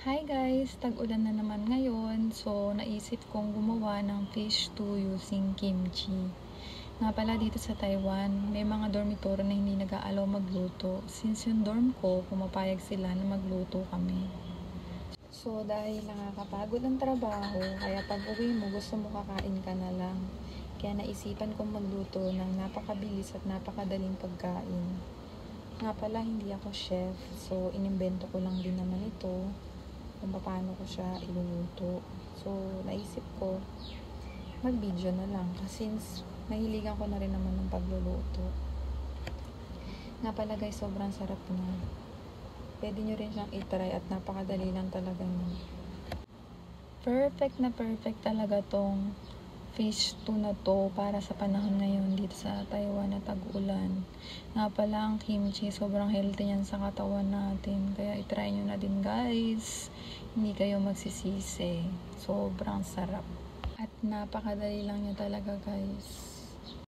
Hi guys! Tag-ulan na naman ngayon. So, naisip kong gumawa ng fish stew using kimchi. Nga pala dito sa Taiwan, may mga dormitory na hindi nag-aalaw magluto. Since yung dorm ko, pumapayag sila na magluto kami. So, dahil nakakapagod ang trabaho, kaya pag uwi mo, gusto mo kakain ka na lang. Kaya naisipan kong magluto ng napakabilis at napakadaling pagkain. Nga pala, hindi ako chef. So, inimbento ko lang din naman ito kung paano ko siya iluluto. So, naisip ko, mag-video na lang. Kasi since nahiligan ko na rin naman ng pagluluto. Nga pala guys, sobrang sarap na. Pwede nyo rin siyang itry at napakadali lang talaga niya. Perfect na perfect talaga tong fish stew na to para sa panahon ngayon dito sa Taiwan na tag-ulan. Nga pala ang kimchi, sobrang healthy yan sa katawan natin. Kaya itry nyo na din guys. Hindi kayo magsisisi. Sobrang sarap. At napakadali lang niya talaga guys.